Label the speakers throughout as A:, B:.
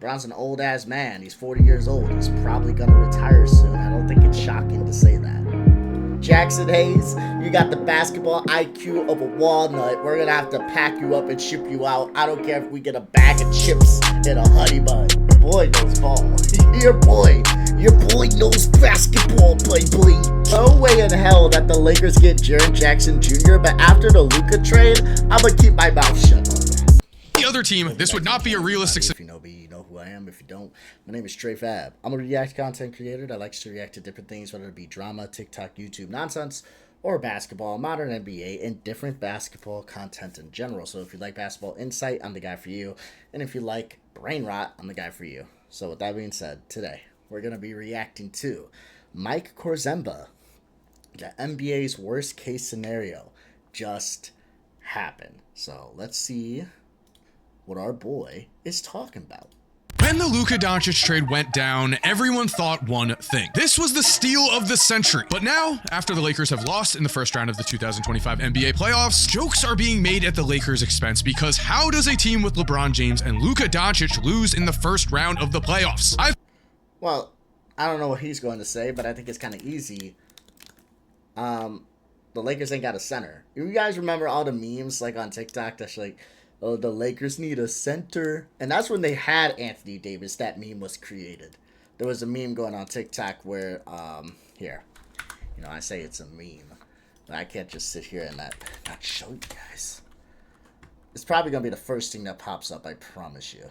A: LeBron's an old ass man. He's 40 years old. He's probably gonna retire soon. I don't think it's shocking to say that. Jackson Hayes, you got the basketball IQ of a walnut. We're gonna have to pack you up and ship you out. I don't care if we get a bag of chips and a honey bun. Your boy knows ball. Your boy knows basketball, boy. No way in hell that the Lakers get Jaren Jackson Jr., but after the Luka trade, I'm gonna keep my mouth shut on that.
B: The other team, this would not be a realistic.
A: If you know me, you know who I am. If you don't, my name is Trey Fab. I'm a React content creator that likes to react to different things, whether it be drama, TikTok, YouTube nonsense, or basketball, modern NBA, and different basketball content in general. So if you like basketball insight, I'm the guy for you. And if you like brain rot, I'm the guy for you. So with that being said, today we're going to be reacting to Mike Korzemba. The NBA's worst case scenario just happened. So let's see what our boy is talking about.
B: When the Luka Doncic trade went down, everyone thought one thing. This was the steal of the century. But now, after the Lakers have lost in the first round of the 2025 NBA playoffs, jokes are being made at the Lakers' expense because how does a team with LeBron James and Luka Doncic lose in the first round of the playoffs?
A: Well, I don't know what he's going to say, but I think it's kind of easy. The Lakers ain't got a center. You guys remember all the memes like on TikTok that's like, oh, the Lakers need a center. And that's when they had Anthony Davis. That meme was created. There was a meme going on TikTok where, here, you know, I say it's a meme, but I can't just sit here and not show you guys. It's probably going to be the first thing that pops up, I promise you.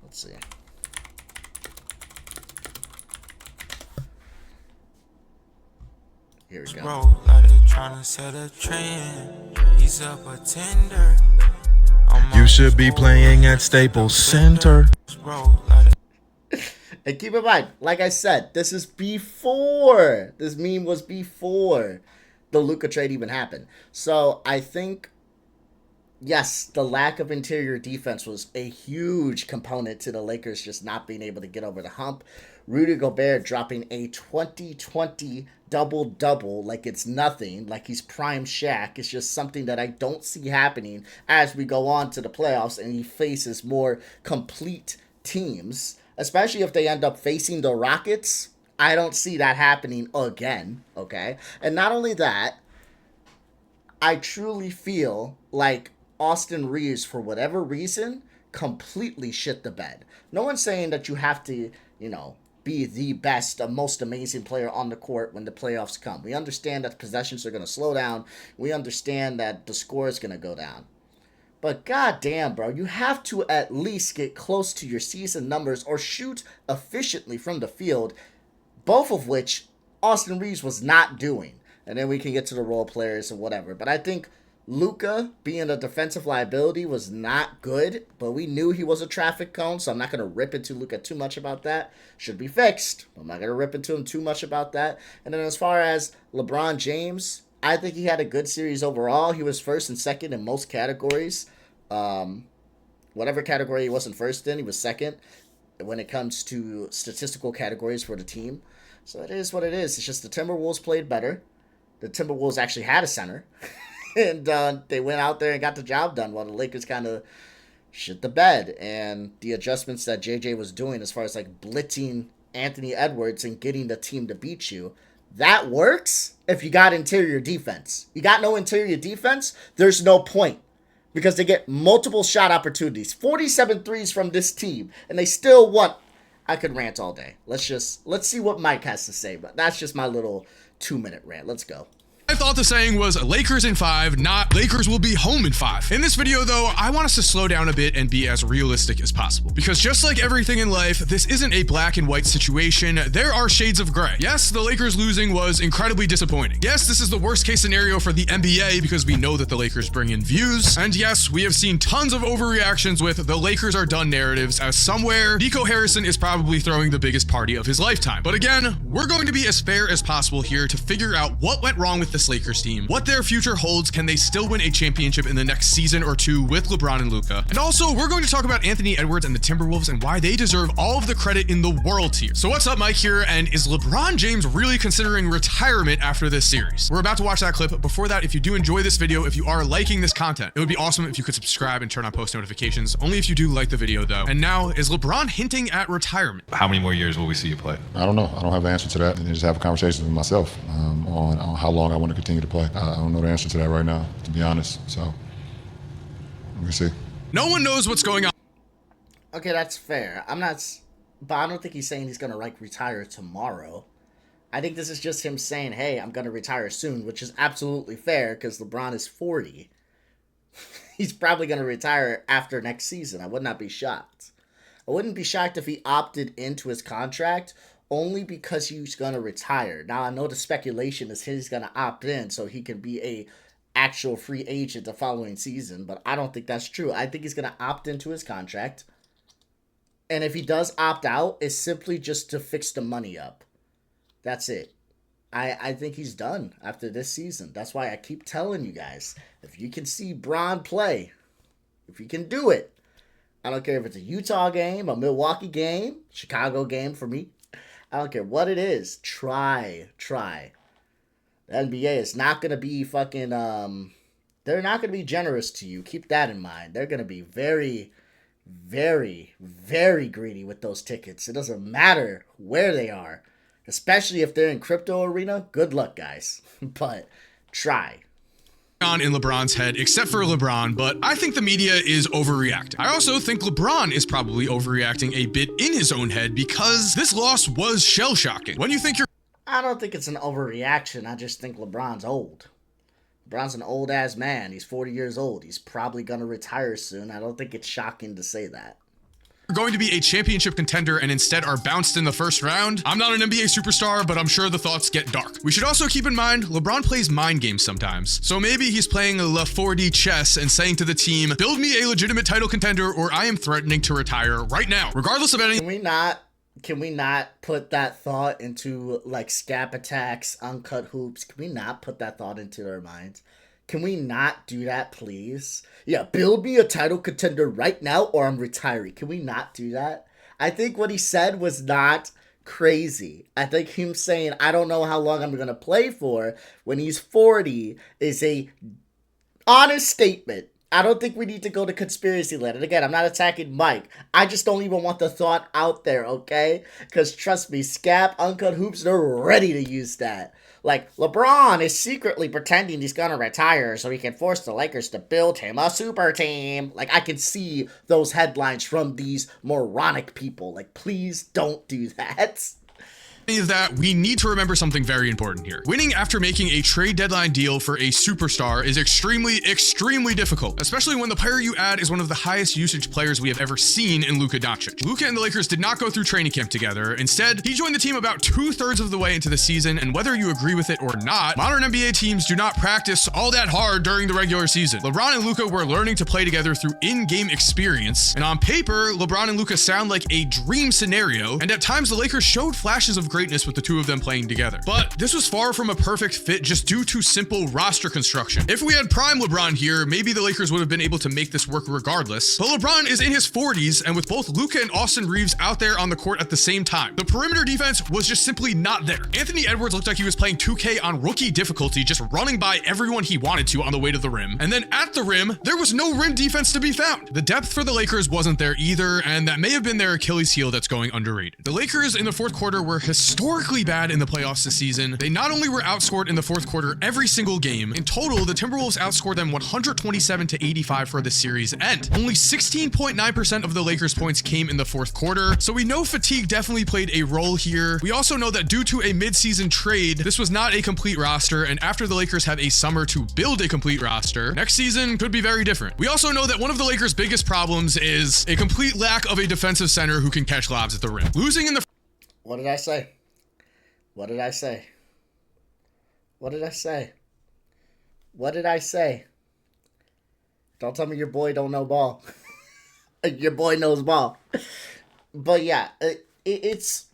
A: Let's see. Here we go.
C: Trying to set a trend. He's a pretender.
D: You should be playing at Staples Center.
A: And keep in mind, like I said, this is before. This meme was before the Luka trade even happened. So I think, yes, the lack of interior defense was a huge component to the Lakers just not being able to get over the hump. Rudy Gobert dropping a 2020 double-double like it's nothing, like he's prime Shaq. It's just something that I don't see happening as we go on to the playoffs and he faces more complete teams, especially if they end up facing the Rockets. I don't see that happening again, okay? And not only that, I truly feel like Austin Reeves, for whatever reason, completely shit the bed. No one's saying that you have to, you know, be the best, most amazing player on the court when the playoffs come. We understand that possessions are going to slow down. We understand that the score is going to go down. But goddamn, bro, you have to at least get close to your season numbers or shoot efficiently from the field, both of which Austin Reeves was not doing. And then we can get to the role players and whatever. But I think Luka being a defensive liability was not good, but we knew he was a traffic cone, so I'm not going to rip into Luka too much about that. Should be fixed. I'm not going to rip into him too much about that. And then as far as LeBron James, I think he had a good series overall. He was first and second in most categories. Whatever category he wasn't first in, he was second when it comes to statistical categories for the team. So it is what it is. It's just the Timberwolves played better. The Timberwolves actually had a center. And they went out there and got the job done while the Lakers kind of shit the bed. And the adjustments that JJ was doing as far as like blitzing Anthony Edwards and getting the team to beat you, that works if you got interior defense. You got no interior defense, there's no point. Because they get multiple shot opportunities. 47 threes from this team. And they still won. I could rant all day. Let's see what Mike has to say. But that's just my little 2-minute rant. Let's go.
B: I thought the saying was Lakers in 5, not Lakers will be home in 5. In this video though, I want us to slow down a bit and be as realistic as possible. Because just like everything in life, this isn't a black and white situation. There are shades of gray. Yes, the Lakers losing was incredibly disappointing. Yes, this is the worst case scenario for the NBA because we know that the Lakers bring in views. And yes, we have seen tons of overreactions with the Lakers are done narratives as somewhere Nico Harrison is probably throwing the biggest party of his lifetime. But again, we're going to be as fair as possible here to figure out what went wrong with this Lakers team, what their future holds, can they still win a championship in the next season or two with LeBron and Luka, and also we're going to talk about Anthony Edwards and the Timberwolves and why they deserve all of the credit in the world here. So what's up, Mike here, and is LeBron James really considering retirement after this series? We're about to watch that clip, but before that, if you do enjoy this video, if you are liking this content, it would be awesome if you could subscribe and turn on post notifications, only if you do like the video though. And now, is LeBron hinting at retirement?
E: How many more years will we see you play?
F: I don't know. I don't have the answer to that. And just have a conversation with myself on how long I want to continue to play. I don't know the answer to that right now, to be honest. So, we'll see.
B: No one knows what's going on.
A: Okay, that's fair. But I don't think he's saying he's going to, retire tomorrow. I think this is just him saying, hey, I'm going to retire soon, which is absolutely fair because LeBron is 40. He's probably going to retire after next season. I would not be shocked. I wouldn't be shocked if he opted into his contract only because he's going to retire. Now, I know the speculation is he's going to opt in so he can be a actual free agent the following season, but I don't think that's true. I think he's going to opt into his contract. And if he does opt out, it's simply just to fix the money up. That's it. I think he's done after this season. That's why I keep telling you guys, if you can see Bron play, if you can do it, I don't care if it's a Utah game, a Milwaukee game, Chicago game for me. I don't care what it is. Try. The NBA is not going to be fucking, they're not going to be generous to you. Keep that in mind. They're going to be very, very, very greedy with those tickets. It doesn't matter where they are, especially if they're in crypto arena. Good luck, guys. But try.
B: On in LeBron's head, except for LeBron, but I think the media is overreacting. I also think LeBron is probably overreacting a bit in his own head because this loss was shell-shocking. When you think you're...
A: I don't think it's an overreaction. I just think LeBron's old. LeBron's an old-ass man. He's 40 years old. He's probably going to retire soon. I don't think it's shocking to say that.
B: Going to be a championship contender and instead are bounced in the first round. I'm not an NBA superstar, but I'm sure the thoughts get dark. We should also keep in mind, LeBron plays mind games sometimes. So maybe he's playing a La 4D chess and saying to the team, build me a legitimate title contender or I am threatening to retire right now, regardless of anything.
A: Can we not put that thought into scap attacks, uncut hoops? Can we not put that thought into their minds? Can we not do that, please? Yeah, build me a title contender right now or I'm retiring. Can we not do that? I think what he said was not crazy. I think him saying, I don't know how long I'm going to play for when he's 40 is a honest statement. I don't think we need to go to conspiracy land. And again, I'm not attacking Mike. I just don't even want the thought out there, okay? Because trust me, Scap, Uncut Hoops, they're ready to use that. LeBron is secretly pretending he's going to retire so he can force the Lakers to build him a super team. I can see those headlines from these moronic people. Please don't do that.
B: Is that we need to remember something very important here. Winning after making a trade deadline deal for a superstar is extremely, extremely difficult, especially when the player you add is one of the highest usage players we have ever seen in Luka Doncic. Luka and the Lakers did not go through training camp together. Instead, he joined the team about 2/3 of the way into the season, and whether you agree with it or not, modern NBA teams do not practice all that hard during the regular season. LeBron and Luka were learning to play together through in-game experience, and on paper, LeBron and Luka sound like a dream scenario, and at times the Lakers showed flashes of greatness with the two of them playing together. But this was far from a perfect fit just due to simple roster construction. If we had prime LeBron here, maybe the Lakers would have been able to make this work regardless. But LeBron is in his 40s, and with both Luka and Austin Reeves out there on the court at the same time, the perimeter defense was just simply not there. Anthony Edwards looked like he was playing 2K on rookie difficulty, just running by everyone he wanted to on the way to the rim. And then at the rim, there was no rim defense to be found. The depth for the Lakers wasn't there either, and that may have been their Achilles heel that's going underrated. The Lakers in the fourth quarter were historically bad in the playoffs this season. They not only were outscored in the fourth quarter every single game, in total, the Timberwolves outscored them 127-85 for the series end. Only 16.9% of the Lakers' points came in the fourth quarter, so we know fatigue definitely played a role here. We also know that due to a mid-season trade, this was not a complete roster, and after the Lakers have a summer to build a complete roster, next season could be very different. We also know that one of the Lakers' biggest problems is a complete lack of a defensive center who can catch lobs at the rim. Losing in the...
A: What did I say? What did I say? What did I say? What did I say? Don't tell me your boy don't know ball. Your boy knows ball. But yeah, it's...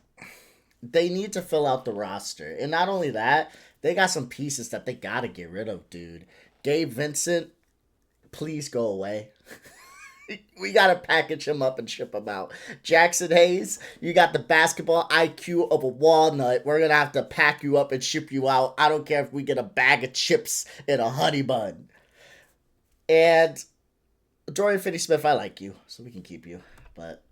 A: They need to fill out the roster. And not only that, they got some pieces that they gotta get rid of, dude. Gabe Vincent, please go away. We gotta package him up and ship him out. Jackson Hayes, you got the basketball IQ of a walnut. We're gonna have to pack you up and ship you out. I don't care if we get a bag of chips and a honey bun. And Dorian Finney-Smith, I like you, so we can keep you. But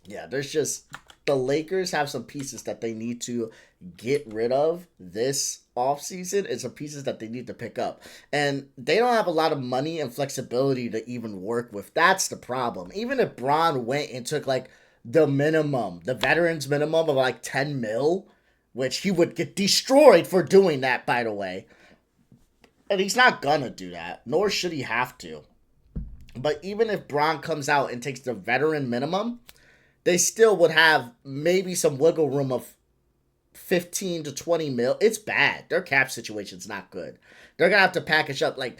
A: yeah, there's just the Lakers have some pieces that they need to get rid of this offseason and some pieces that they need to pick up. And they don't have a lot of money and flexibility to even work with. That's the problem. Even if Bron went and took like the minimum, the veterans minimum of like 10 mil, which he would get destroyed for doing that, by the way. And he's not gonna do that, nor should he have to. But even if Bron comes out and takes the veteran minimum, they still would have maybe some wiggle room of 15 to 20 mil. It's bad. Their cap situation's not good. They're going to have to package up. Like,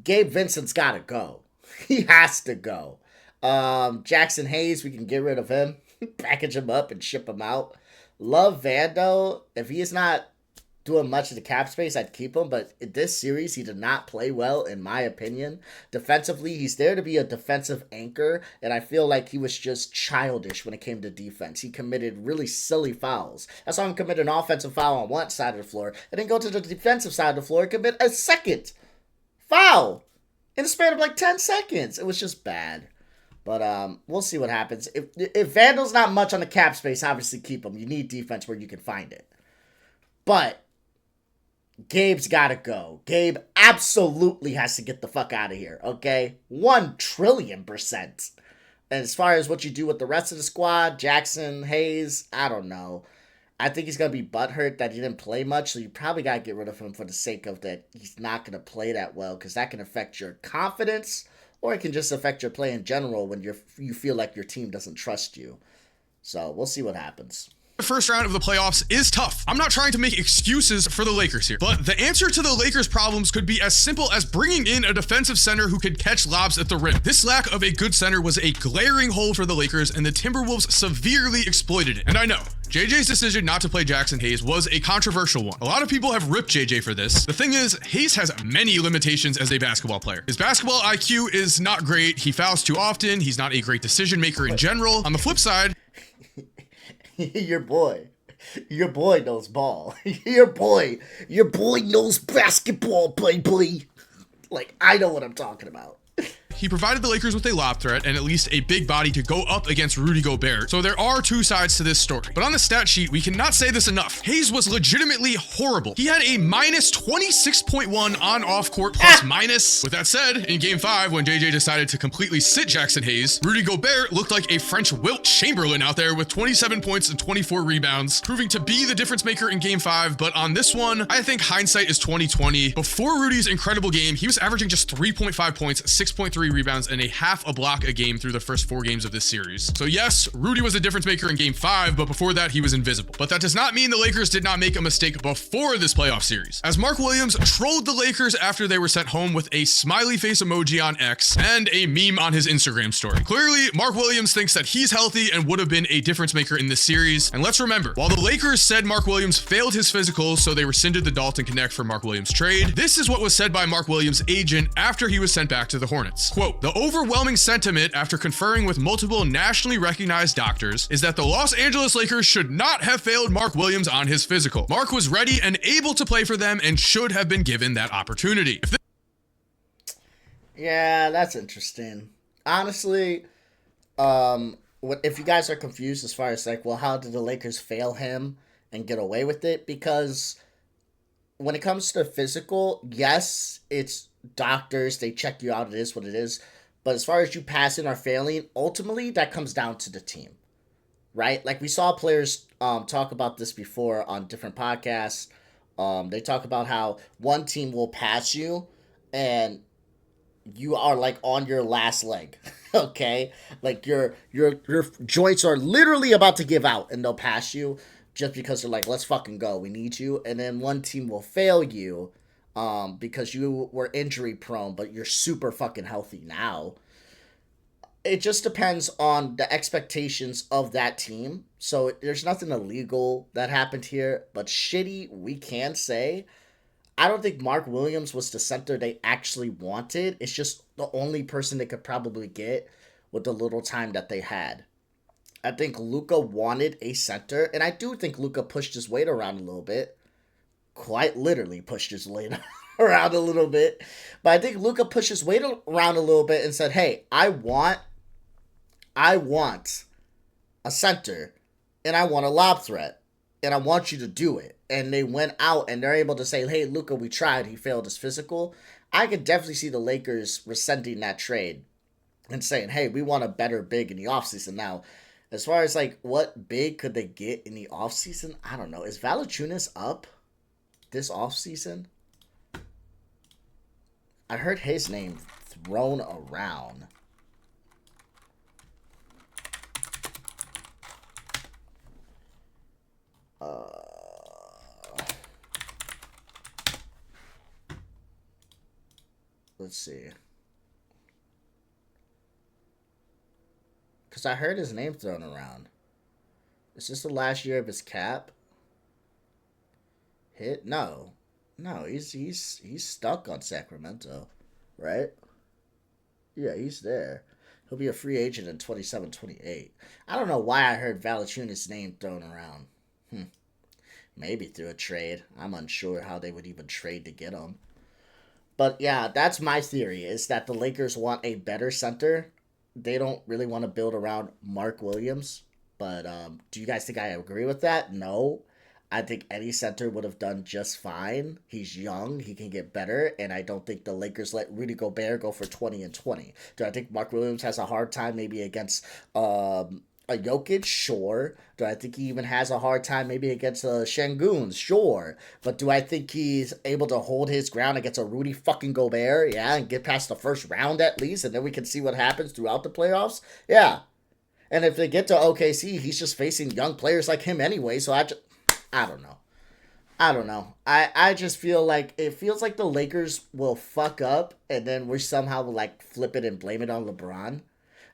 A: Gabe Vincent's got to go. He has to go. Jackson Hayes, we can get rid of him. Package him up and ship him out. Love Vando. If he is not doing much of the cap space, I'd keep him. But in this series, he did not play well, in my opinion. Defensively, he's there to be a defensive anchor, and I feel like he was just childish when it came to defense. He committed really silly fouls. That's why I'm committing an offensive foul on one side of the floor, and then go to the defensive side of the floor and commit a second foul in the span of like 10 seconds. It was just bad. But we'll see what happens. If Vandal's not much on the cap space, obviously keep him. You need defense where you can find it. But Gabe's got to go. Gabe absolutely has to get the fuck out of here, okay? 1,000,000,000%. And as far as what you do with the rest of the squad, Jackson, Hayes, I don't know. I think he's going to be butthurt that he didn't play much, so you probably got to get rid of him for the sake of that he's not going to play that well, because that can affect your confidence, or it can just affect your play in general when you feel like your team doesn't trust you. So we'll see what happens.
B: The first round of the playoffs is tough. I'm not trying to make excuses for the Lakers here, but the answer to the Lakers' problems could be as simple as bringing in a defensive center who could catch lobs at the rim. This lack of a good center was a glaring hole for the Lakers, and the Timberwolves severely exploited it. And I know, JJ's decision not to play Jackson Hayes was a controversial one. A lot of people have ripped JJ for this. The thing is, Hayes has many limitations as a basketball player. His basketball IQ is not great. He fouls too often. He's not a great decision maker in general. On the flip side,
A: Your boy knows ball. Your boy knows basketball, baby. Like, I know what I'm talking about.
B: he provided the Lakers with a lob threat and at least a big body to go up against Rudy Gobert. So there are two sides to this story. But on the stat sheet, we cannot say this enough. Hayes was legitimately horrible. He had a minus 26.1 on off-court plus minus. With that said, in Game 5, when JJ decided to completely sit Jackson Hayes, Rudy Gobert looked like a French Wilt Chamberlain out there with 27 points and 24 rebounds, proving to be the difference maker in Game 5. But on this one, I think hindsight is 2020. Before Rudy's incredible game, he was averaging just 3.5 points, 6.3 rebounds, and a half a block a game through the first 4 games of this series. So yes, Rudy was a difference maker in Game 5, but before that, he was invisible. But that does not mean the Lakers did not make a mistake before this playoff series, as Mark Williams trolled the Lakers after they were sent home with a smiley face emoji on X and a meme on his Instagram story. Clearly, Mark Williams thinks that he's healthy and would have been a difference maker in this series. And let's remember, while the Lakers said Mark Williams failed his physicals, so they rescinded the Dalton Connect for Mark Williams trade, this is what was said by Mark Williams' agent after he was sent back to the Hornets. Quote, "The overwhelming sentiment after conferring with multiple nationally recognized doctors is that the Los Angeles Lakers should not have failed Mark Williams on his physical. Mark was ready and able to play for them and should have been given that opportunity."
A: Yeah, that's interesting. Honestly, if you guys are confused as far as like, well, how did the Lakers fail him and get away with it? Because when it comes to physical, yes, it's doctors, they check you out, it is what it is. But as far as you passing or failing, ultimately that comes down to the team, right? Like we saw players talk about this before on different podcasts. They talk about how one team will pass you and you are like on your last leg, okay? Like your joints are literally about to give out and they'll pass you just because they're like, let's fucking go, we need you. And then one team will fail you because you were injury prone, but you're super fucking healthy now. It just depends on the expectations of that team. So there's nothing illegal that happened here, but shitty, we can say. I don't think Mark Williams was the center they actually wanted. It's just the only person they could probably get with the little time that they had. I think Luka wanted a center, and I do think Luka pushed his weight around a little bit. Quite literally pushed his weight around a little bit. But I think Luka pushed his weight around a little bit and said, hey, I want a center, and I want a lob threat, and I want you to do it. And they went out, and they're able to say, hey, Luka, we tried. He failed his physical. I could definitely see the Lakers rescinding that trade and saying, hey, we want a better big in the offseason. Now, as far as, like, what big could they get in the offseason? I don't know. Is Valanciunas up this offseason? I heard his name thrown around. Let's see. Because I heard his name thrown around. Is this the last year of his cap? Hit? No. No, he's stuck on Sacramento, right? Yeah, he's there. He'll be a free agent in 27-28. I don't know why I heard Valanciunas' name thrown around. Maybe through a trade. I'm unsure how they would even trade to get him. But yeah, that's my theory, is that the Lakers want a better center. They don't really want to build around Mark Williams. But do you guys think I agree with that? No. I think any center would have done just fine. He's young. He can get better. And I don't think the Lakers let Rudy Gobert go for 20 and 20. Do I think Mark Williams has a hard time maybe against a Jokic? Sure. Do I think he even has a hard time maybe against Şengün? Sure. But do I think he's able to hold his ground against a Rudy fucking Gobert? Yeah, and get past the first round at least, and then we can see what happens throughout the playoffs? Yeah. And if they get to OKC, he's just facing young players like him anyway, so I don't know. I just feel like it feels like the Lakers will fuck up and then we somehow will like flip it and blame it on LeBron.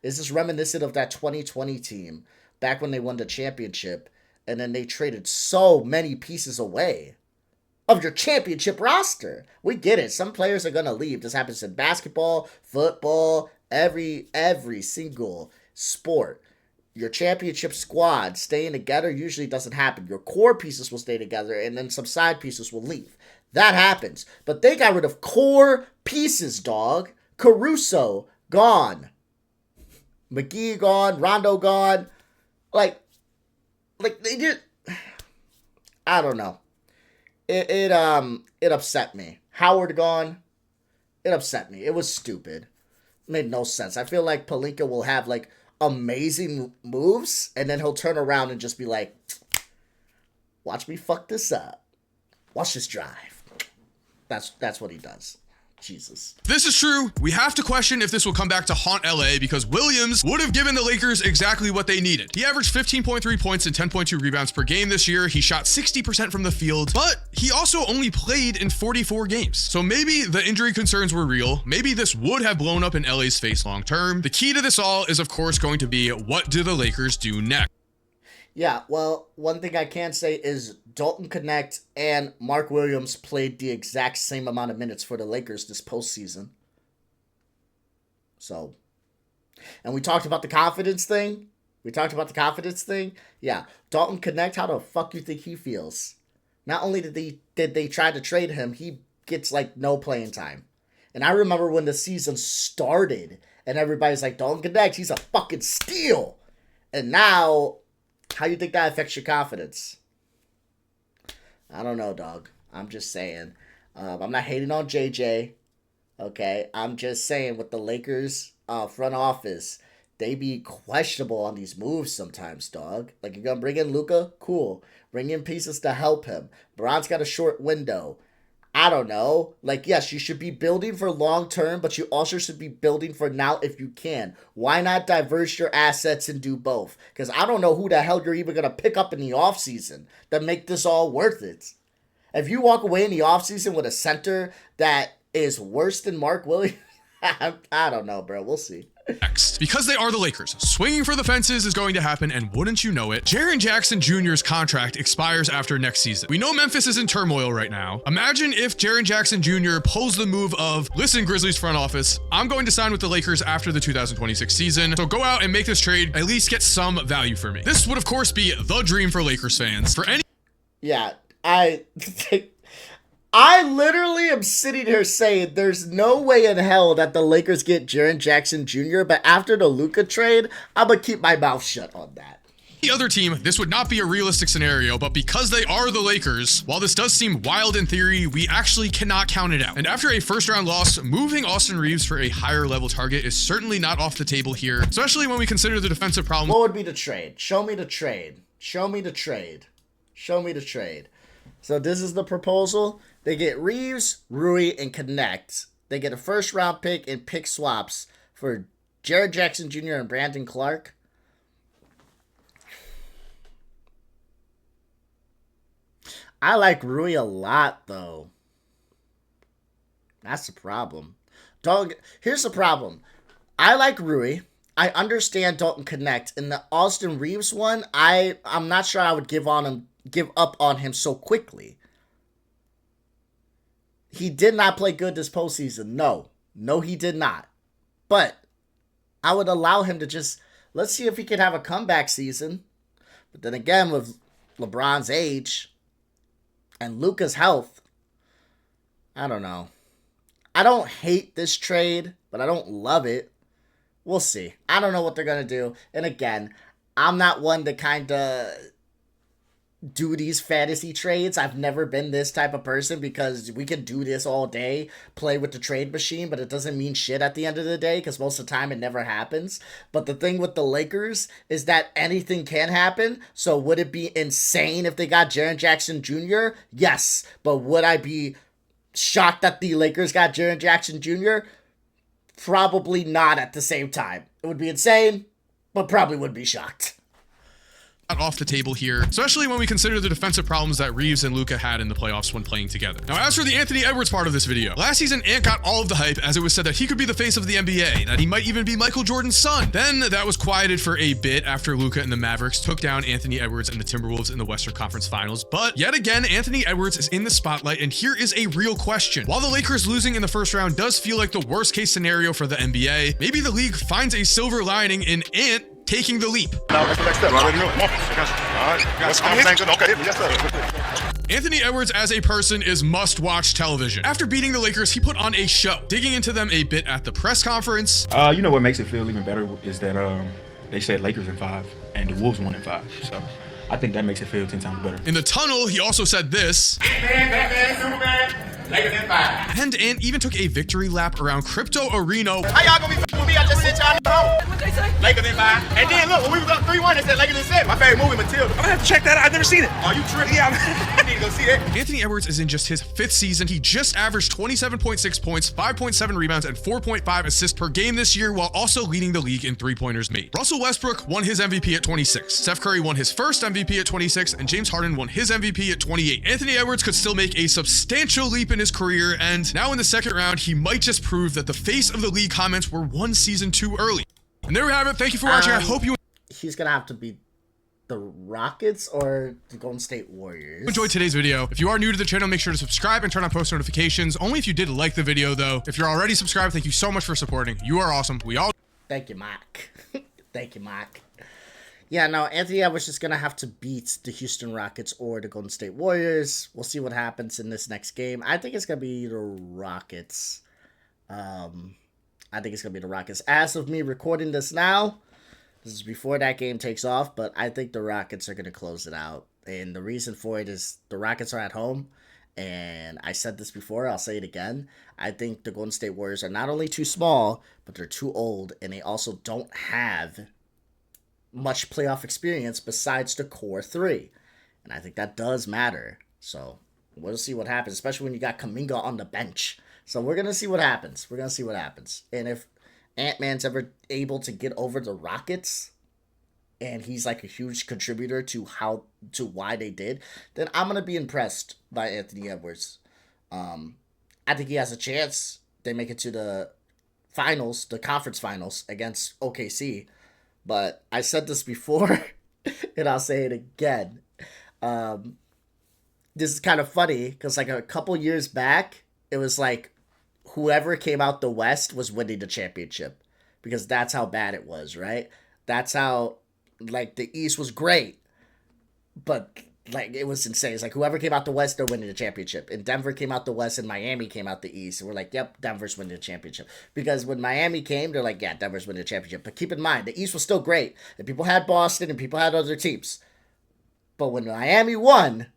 A: This is reminiscent of that 2020 team back when they won the championship and then they traded so many pieces away of your championship roster. We get it. Some players are going to leave. This happens in basketball, football, every single sport. Your championship squad staying together usually doesn't happen. Your core pieces will stay together and then some side pieces will leave. That happens. But they got rid of core pieces, dog. Caruso, gone. McGee, gone. Rondo, gone. Like they did. I don't know. It upset me. Howard gone. It upset me. It was stupid. It made no sense. I feel like Pelinka will have like amazing moves, and then he'll turn around and just be like, watch me fuck this up. Watch this drive. That's what he does. Jesus.
B: This is true. We have to question if this will come back to haunt LA because Williams would have given the Lakers exactly what they needed. He averaged 15.3 points and 10.2 rebounds per game this year. He shot 60% from the field, but he also only played in 44 games. So maybe the injury concerns were real. Maybe this would have blown up in LA's face long term. The key to this all is, of course, going to be what do the Lakers do next?
A: Yeah, well, one thing I can say is Dalton Connect and Mark Williams played the exact same amount of minutes for the Lakers this postseason. So, and we talked about the confidence thing. Yeah, Dalton Connect, how the fuck you think he feels? Not only did they try to trade him, he gets like no playing time. And I remember when the season started and everybody's like, Dalton Connect, he's a fucking steal. And now, how you think that affects your confidence? I don't know, dog. I'm just saying. I'm not hating on JJ. Okay? I'm just saying with the Lakers front office, they be questionable on these moves sometimes, dog. Like, you're going to bring in Luka? Cool. Bring in pieces to help him. Bron's got a short window. I don't know. Like, yes, you should be building for long term, but you also should be building for now if you can. Why not diverse your assets and do both? Because I don't know who the hell you're even going to pick up in the offseason that make this all worth it. If you walk away in the offseason with a center that is worse than Mark Williams, I don't know, bro. We'll see.
B: Next, because they are the Lakers, swinging for the fences is going to happen, and wouldn't you know it, Jaren Jackson Jr.'s contract expires after next season. We know Memphis is in turmoil right now. Imagine if Jaren Jackson Jr. pulls the move of, listen, Grizzlies front office, I'm going to sign with the Lakers after the 2026 season, so go out and make this trade, at least get some value for me. This would, of course, be the dream for Lakers fans. For any...
A: Yeah, I literally am sitting here saying there's no way in hell that the Lakers get Jaren Jackson Jr., but after the Luka trade, I'm going to keep my mouth shut on that.
B: The other team, this would not be a realistic scenario, but because they are the Lakers, while this does seem wild in theory, we actually cannot count it out. And after a first-round loss, moving Austin Reeves for a higher-level target is certainly not off the table here, especially when we consider the defensive problem.
A: What would be the trade? Show me the trade. Show me the trade. Show me the trade. So this is the proposal. They get Reeves, Rui, and Connect. They get a first-round pick and pick swaps for Jaren Jackson Jr. and Brandon Clark. I like Rui a lot, though. That's the problem. Here's the problem. I like Rui. I understand Dalton Connect. In the Austin Reeves one, I'm not sure I would give up on him so quickly. He did not play good this postseason. No, he did not. But I would allow him to just, let's see if he could have a comeback season. But then again, with LeBron's age and Luka's health, I don't know. I don't hate this trade, but I don't love it. We'll see. I don't know what they're going to do. And again, I'm not one to kind of do these fantasy trades. I've never been this type of person because we can do this all day, play with the trade machine, but it doesn't mean shit at the end of the day because most of the time it never happens. But the thing with the Lakers is that anything can happen. So would it be insane if they got Jaren Jackson Jr.? Yes. But would I be shocked that the Lakers got Jaren Jackson Jr.? Probably not at the same time. It would be insane, but probably would be shocked.
B: Off the table here, especially when we consider the defensive problems that Reeves and Luka had in the playoffs when playing together. Now, as for the Anthony Edwards part of this video, last season Ant got all of the hype as it was said that he could be the face of the NBA, that he might even be Michael Jordan's son. Then that was quieted for a bit after Luka and the Mavericks took down Anthony Edwards and the Timberwolves in the Western Conference Finals. But yet again, Anthony Edwards is in the spotlight, and here is a real question. While the Lakers losing in the first round does feel like the worst case scenario for the NBA, maybe the league finds a silver lining in Ant taking the leap.
E: Now, what's the next step?
B: Anthony Edwards as a person is must-watch television. After beating the Lakers, he put on a show, digging into them a bit at the press conference.
G: You know what makes it feel even better is that they said Lakers in 5 and the Wolves won in 5. So I think that makes it feel 10 times better.
B: In the tunnel, he also said this.
E: Batman, Superman, Lakers in 5.
B: And even took a victory lap around Crypto Arena.
E: How y'all gonna be f***ing with me? I just sent y'all home. What'd they say? Lakers in 5. And then look, when we was up 3-1, they said Lakers in 7. My favorite movie, Matilda. I'm gonna have to check that out. I've never seen it. Oh, you tripping? Yeah, I need to go see that.
B: Anthony Edwards is in just his 5th season. He just averaged 27.6 points, 5.7 rebounds, and 4.5 assists per game this year, while also leading the league in three-pointers made. Russell Westbrook won his MVP at 26. Steph Curry won his first MVP at 26, and James Harden won his MVP at 28. Anthony Edwards could still make a substantial leap in his career, and now in the second round, he might just prove that the face of the league comments were one season too early. And there we have it. Thank you for watching. I hope you
A: He's gonna have to be the Rockets or the Golden State Warriors.
B: enjoyed today's video. If you are new to the channel, make sure to subscribe and turn on post notifications. Only if you did like the video, though. If you're already subscribed, thank you so much for supporting. You are awesome. We all...
A: Thank you, Mike. Thank you, Mike. Yeah, no, Anthony Edwards is going to have to beat the Houston Rockets or the Golden State Warriors. We'll see what happens in this next game. I think it's going to be the Rockets. I think it's going to be the Rockets. As of me recording this now, this is before that game takes off, but I think the Rockets are going to close it out. And the reason for it is the Rockets are at home. And I said this before, I'll say it again. I think the Golden State Warriors are not only too small, but they're too old. And they also don't have much playoff experience besides the core 3. And I think that does matter. So we'll see what happens, especially when you got Kuminga on the bench. So we're going to see what happens. We're going to see what happens. And if Ant-Man's ever able to get over the Rockets, and he's like a huge contributor to why they did, then I'm going to be impressed by Anthony Edwards. I think he has a chance. They make it to the finals, the conference finals against OKC. But I said this before, and I'll say it again. This is kind of funny because like a couple years back, it was like whoever came out the West was winning the championship because that's how bad it was, right? That's how like the East was great, but like it was insane. It's like whoever came out the West, they're winning the championship. And Denver came out the West, and Miami came out the East. And we're like, yep, Denver's winning the championship. Because when Miami came, they're like, yeah, Denver's winning the championship. But keep in mind, the East was still great, and people had Boston, and people had other teams. But when Miami won,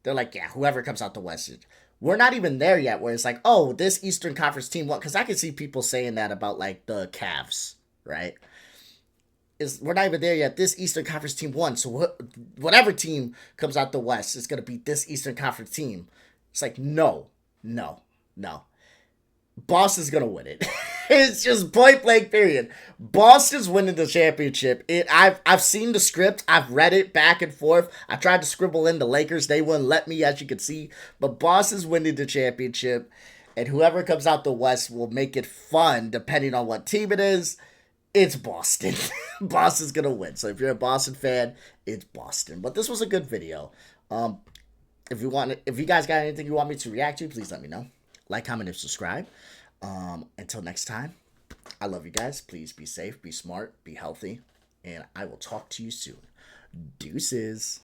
A: they're like, yeah, whoever comes out the West. We're not even there yet where it's like, oh, this Eastern Conference team won. Because I can see people saying that about, like, the Cavs, right? We're not even there yet. This Eastern Conference team won. So whatever team comes out the West is going to beat this Eastern Conference team. It's like, no. Boston's going to win it. It's just point blank period. Boston's winning the championship. I've seen the script. I've read it back and forth. I tried to scribble in the Lakers. They wouldn't let me, as you can see. But Boston's winning the championship. And whoever comes out the West will make it fun depending on what team it is. It's Boston. Boston's going to win. So if you're a Boston fan, it's Boston. But this was a good video. If you guys got anything you want me to react to, please let me know. Like, comment, and subscribe. Until next time, I love you guys. Please be safe, be smart, be healthy, and I will talk to you soon. Deuces.